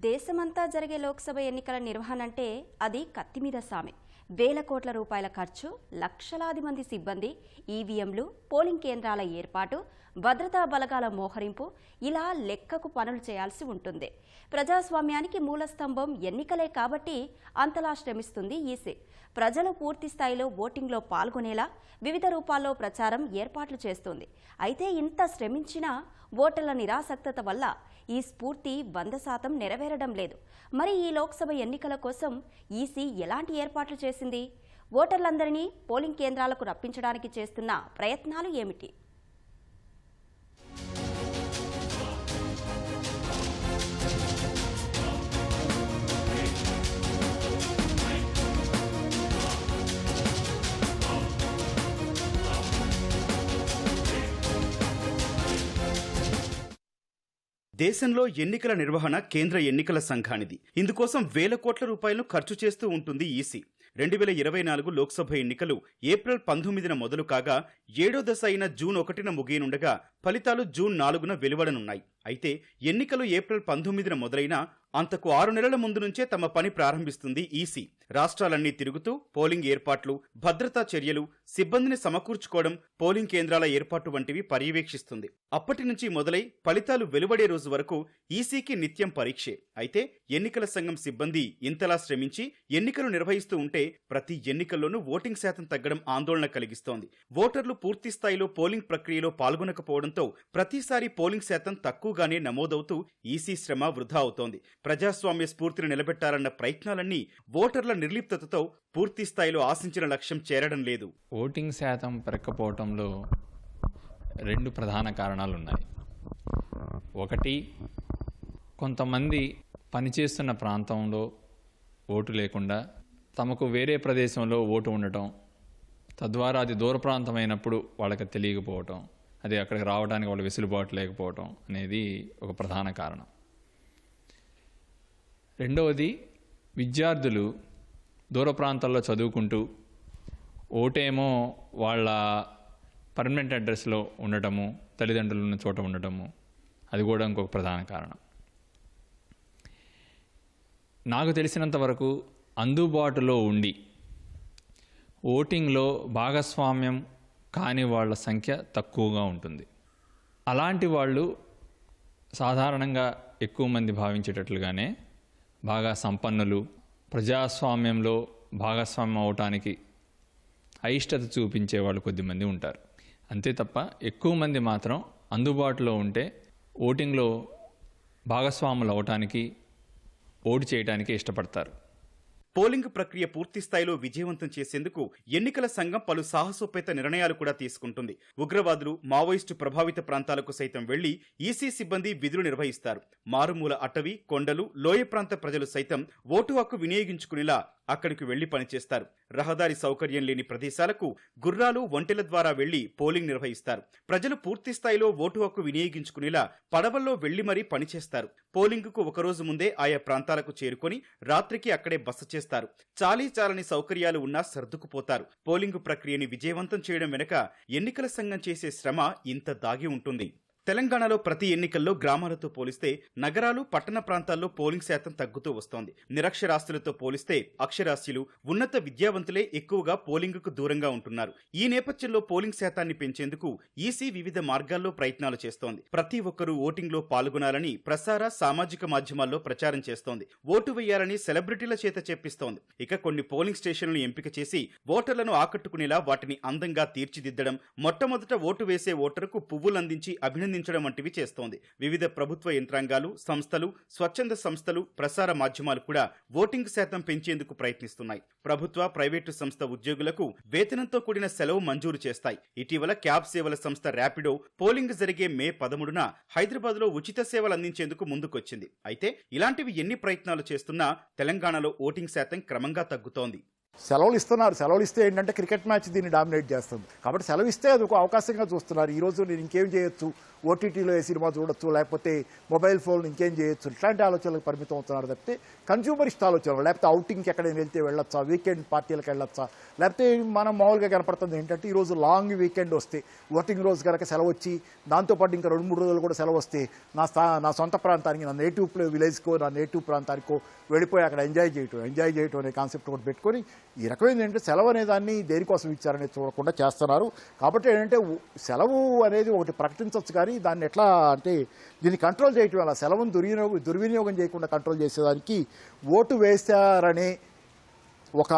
దేశమంతా జరిగే లోక్సభ ఎన్నికల నిర్వహణ అంటే అది కత్తిమీద సామె. వేల కోట్ల రూపాయల ఖర్చు, లక్షలాది మంది సిబ్బంది, ఈవీఎంలు, పోలింగ్ కేంద్రాల ఏర్పాటు, భద్రతా బలగాల మోహరింపు, ఇలా లెక్కకు పనులు చేయాల్సి ఉంటుంది. ప్రజాస్వామ్యానికి మూలస్తంభం ఎన్నికలే కాబట్టి అంతలా శ్రమిస్తుంది ఈసీ. ప్రజలు పూర్తి స్థాయిలో ఓటింగ్లో పాల్గొనేలా వివిధ రూపాల్లో ప్రచారం ఏర్పాట్లు చేస్తుంది. అయితే ఇంత శ్రమించినా ఓటర్ల నిరాసక్తత వల్ల ఈ స్ఫూర్తి 100% నెరవేరడం లేదు. మరి ఈ లోక్సభ ఎన్నికల కోసం ఈసీ ఎలాంటి ఏర్పాట్లు చేసింది? ఓటర్లందరినీ పోలింగ్ కేంద్రాలకు రప్పించడానికి చేస్తున్న ప్రయత్నాలు ఏమిటి? దేశంలో ఎన్నికల నిర్వహణ కేంద్ర ఎన్నికల సంఘానిది. ఇందుకోసం వేల కోట్ల రూపాయలను ఖర్చు చేస్తూ ఉంటుంది ఈసీ. 2024 లోక్సభ ఎన్నికలు ఏప్రిల్ 19న మొదలు కాగా 7వ దశ అయిన జూన్ 1న ముగియనుండగా ఫలితాలు జూన్ 4న వెలువడనున్నాయి. అయితే ఎన్నికలు ఏప్రిల్ 19న మొదలైనా అంతకు 6 నెలల ముందు నుంచే తమ పని ప్రారంభిస్తుంది ఈసీ. రాష్ట్రాలన్నీ తిరుగుతూ పోలింగ్ ఏర్పాట్లు, భద్రతా చర్యలు, సిబ్బందిని సమకూర్చుకోవడం, పోలింగ్ కేంద్రాల ఏర్పాటు వంటివి పర్యవేక్షిస్తుంది. అప్పటి నుంచి మొదలై ఫలితాలు వెలువడే రోజు వరకు ఈసీకి నిత్యం పరీక్షే. అయితే ఎన్నికల సంఘం సిబ్బంది ఇంతలా శ్రమించి ఎన్నికలు నిర్వహిస్తూ ఉంటే ప్రతి ఎన్నికల్లోనూ ఓటింగ్ శాతం తగ్గడం ఆందోళన కలిగిస్తోంది. ఓటర్లు పూర్తి స్థాయిలో పోలింగ్ ప్రక్రియలో పాల్గొనకపోవడంతో ప్రతిసారి పోలింగ్ శాతం తక్కువగానే నమోదవుతూ ఈసీ శ్రమ వృధా అవుతోంది. ప్రజాస్వామ్య స్ఫూర్తిని నిలబెట్టాలన్న ప్రయత్నాలన్నీ ఓటర్ల నిర్లిప్తతతో పూర్తి స్థాయిలో ఆశించిన లక్ష్యం చేరడం లేదు. ఓటింగ్ శాతం పెరగకపోవడంలో 2 ప్రధాన కారణాలున్నాయి. ఒకటి, కొంతమంది పనిచేస్తున్న ప్రాంతంలో ఓటు లేకుండా తమకు వేరే ప్రదేశంలో ఓటు ఉండటం, తద్వారా అది దూర ప్రాంతమైనప్పుడు వాళ్ళకి తెలియకపోవటం, అది అక్కడికి రావడానికి వాళ్ళ వెసులుబాటు లేకపోవటం అనేది ఒక ప్రధాన కారణం. రెండవది, విద్యార్థులు దూర ప్రాంతాల్లో చదువుకుంటూ ఓటేమో వాళ్ళ పర్మనెంట్ అడ్రస్లో ఉండటము, తల్లిదండ్రులు ఉన్న చోట ఉండటము, అది కూడా ఇంకొక ప్రధాన కారణం. నాకు తెలిసినంత వరకు అందుబాటులో ఉండి ఓటింగ్లో భాగస్వామ్యం కాని వాళ్ళ సంఖ్య తక్కువగా ఉంటుంది. అలాంటి వాళ్ళు సాధారణంగా ఎక్కువ మంది భావించేటట్లుగానే బాగా సంపన్నులు, ప్రజాస్వామ్యంలో భాగస్వామ్యం అవటానికి అయిష్టత చూపించే వాళ్ళు కొద్దిమంది ఉంటారు. అంతే తప్ప ఎక్కువ మంది మాత్రం అందుబాటులో ఉంటే ఓటింగ్లో భాగస్వాములు అవటానికి, ఓటు చేయడానికి ఇష్టపడతారు. పోలింగ్ ప్రక్రియ పూర్తి స్థాయిలో విజయవంతం చేసేందుకు ఎన్నికల సంఘం పలు సాహసోపేత నిర్ణయాలు కూడా తీసుకుంటుంది. ఉగ్రవాదులు, మావోయిస్టు ప్రభావిత ప్రాంతాలకు సైతం వెళ్లి ఈసీ సిబ్బంది విధులు నిర్వహిస్తారు. మారుమూల అటవీ, కొండలు, లోయ ప్రాంత ప్రజలు సైతం ఓటు హక్కు వినియోగించుకునేలా అక్కడికి వెళ్లి పనిచేస్తారు. రహదారి సౌకర్యం లేని ప్రదేశాలకు గుర్రాలు, ఒంటెల ద్వారా వెళ్లి పోలింగ్ నిర్వహిస్తారు. ప్రజలు పూర్తి స్థాయిలో ఓటు హక్కు వినియోగించుకునేలా పడవల్లో వెళ్లి మరీ పనిచేస్తారు. పోలింగుకు ఒకరోజు ముందే ఆయా ప్రాంతాలకు చేరుకొని రాత్రికి అక్కడే బస చేస్తారు. చాలీచాలని సౌకర్యాలు ఉన్నా సర్దుకుపోతారు. పోలింగు ప్రక్రియని విజయవంతం చేయడం వెనుక ఎన్నికల సంఘం చేసే శ్రమ ఇంత దాగి ఉంటుంది. తెలంగాణలో ప్రతి ఎన్నికల్లో గ్రామాలతో పోలిస్తే నగరాలు, పట్టణ ప్రాంతాల్లో పోలింగ్ శాతం తగ్గుతూ వస్తోంది. నిరక్షరాస్యులతో పోలిస్తే అక్షరాస్యులు, ఉన్నత విద్యావంతులే ఎక్కువగా పోలింగుకు దూరంగా ఉంటున్నారు. ఈ నేపథ్యంలో పోలింగ్ శాతాన్ని పెంచేందుకు ఈసీ వివిధ మార్గాల్లో ప్రయత్నాలు చేస్తోంది. ప్రతి ఒక్కరూ ఓటింగ్లో పాల్గొనాలని ప్రసార, సామాజిక మాధ్యమాల్లో ప్రచారం చేస్తోంది. ఓటు వేయాలని సెలబ్రిటీల చేత చెప్పిస్తోంది. ఇక కొన్ని పోలింగ్ స్టేషన్లను ఎంపిక చేసి ఓటర్లను ఆకట్టుకునేలా వాటిని అందంగా తీర్చిదిద్దడం, మొట్టమొదట ఓటు వేసే ఓటరుకు పువ్వులందించి అభినందించడం వంటివి చేస్తోంది. వివిధ ప్రభుత్వ యంత్రాంగాలు, సంస్థలు, స్వచ్ఛంద సంస్థలు, ప్రసార మాధ్యమాలు కూడా ఓటింగ్ శాతం పెంచేందుకు ప్రయత్నిస్తున్నాయి. ప్రభుత్వ, ప్రైవేటు సంస్థ ఉద్యోగులకు వేతనంతో కూడిన సెలవు మంజూరు చేస్తాయి. ఇటీవల క్యాబ్ సేవల సంస్థ ర్యాపిడో పోలింగ్ జరిగే మే 13న హైదరాబాద్లో ఉచిత సేవలు అందించేందుకు ముందుకొచ్చింది. అయితే ఇలాంటివి ఎన్ని ప్రయత్నాలు చేస్తున్నా తెలంగాణలో ఓటింగ్ శాతం క్రమంగా తగ్గుతోంది. సెలవులు ఇస్తున్నారు. సెలవులు ఇస్తే ఏంటంటే క్రికెట్ మ్యాచ్ దీన్ని డామినేట్ చేస్తుంది. కాబట్టి సెలవు ఇస్తే అది ఒక అవకాశంగా చూస్తున్నారు. ఈరోజు నేను ఇంకేం చేయొచ్చు, ఓటీటీలో ఏ సినిమా చూడొచ్చు, లేకపోతే మొబైల్ ఫోన్ ఇంకేం చేయొచ్చు, ఇట్లాంటి ఆలోచనలకు పరిమితం అవుతున్నారు తప్పితే కన్జ్యూమరిస్ట్ ఆలోచనలు, లేకపోతే అవుటింగ్కి ఎక్కడైనా వెళ్తే వెళ్ళొచ్చా, వీకెండ్ పార్టీలకు వెళ్ళొచ్చా, లేకపోతే మనం మామూలుగా కనపడుతుంది ఏంటంటే ఈరోజు లాంగ్ వీకెండ్ వస్తే, వర్కింగ్ రోజు కనుక సెలవు వచ్చి దాంతోపాటు ఇంకా 2-3 రోజులు కూడా సెలవు వస్తే నా సొంత ప్రాంతానికి, నా నేటివ్ విలేజ్కో, నా నేటివ్ ప్రాంతానికో వెళ్ళిపోయి అక్కడ ఎంజాయ్ చేయటం అనే కాన్సెప్ట్ ఒకటి పెట్టుకొని ఈ రకమైన ఏంటంటే సెలవు అనే దాన్ని దేనికోసం ఇచ్చారనేది చూడకుండా చేస్తున్నారు. కాబట్టి ఏంటంటే సెలవు అనేది ఒకటి ప్రకటించవచ్చు, కానీ దాన్ని ఎట్లా అంటే దీన్ని కంట్రోల్ చేయటం వల్ల సెలవును దుర్వినియోగం చేయకుండా కంట్రోల్ చేసేదానికి ఓటు వేశారనే ఒక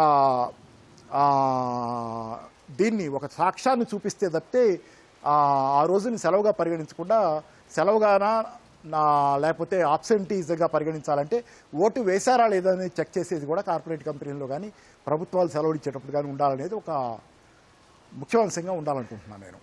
దీన్ని ఒక సాక్ష్యాన్ని చూపిస్తే తప్పితే ఆ రోజుని సెలవుగా పరిగణించకుండా సెలవుగానా లేకపోతే ఆబ్సెంటీస్గా పరిగణించాలంటే ఓటు వేశారా లేదా అనేది చెక్ చేసేది కూడా కార్పొరేట్ కంపెనీల్లో కానీ ప్రభుత్వాలు సెలవులు ఇచ్చేటప్పుడు కానీ ఉండాలనేది ఒక ముఖ్యాంశంగా ఉండాలనుకుంటున్నాను నేను.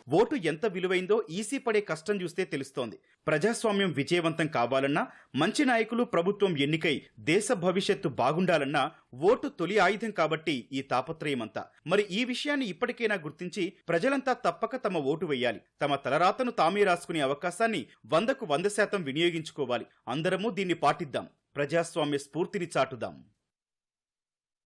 ఓటు ఎంత విలువైందో ఈసీ పడే కష్టం చూస్తే తెలుస్తోంది. ప్రజాస్వామ్యం విజయవంతం కావాలన్నా, మంచి నాయకులు ప్రభుత్వం ఎన్నికై దేశ భవిష్యత్తు బాగుండాలన్నా ఓటు తొలి ఆయుధం కాబట్టి ఈ తాపత్రయమంతా. మరి ఈ విషయాన్ని ఇప్పటికైనా గుర్తించి ప్రజలంతా తప్పక తమ ఓటు వేయాలి. తమ తలరాతను తామే రాసుకునే అవకాశాన్ని 100% వినియోగించుకోవాలి. అందరము దీన్ని పాటిద్దాం. ప్రజాస్వామ్య స్ఫూర్తిని చాటుదాం.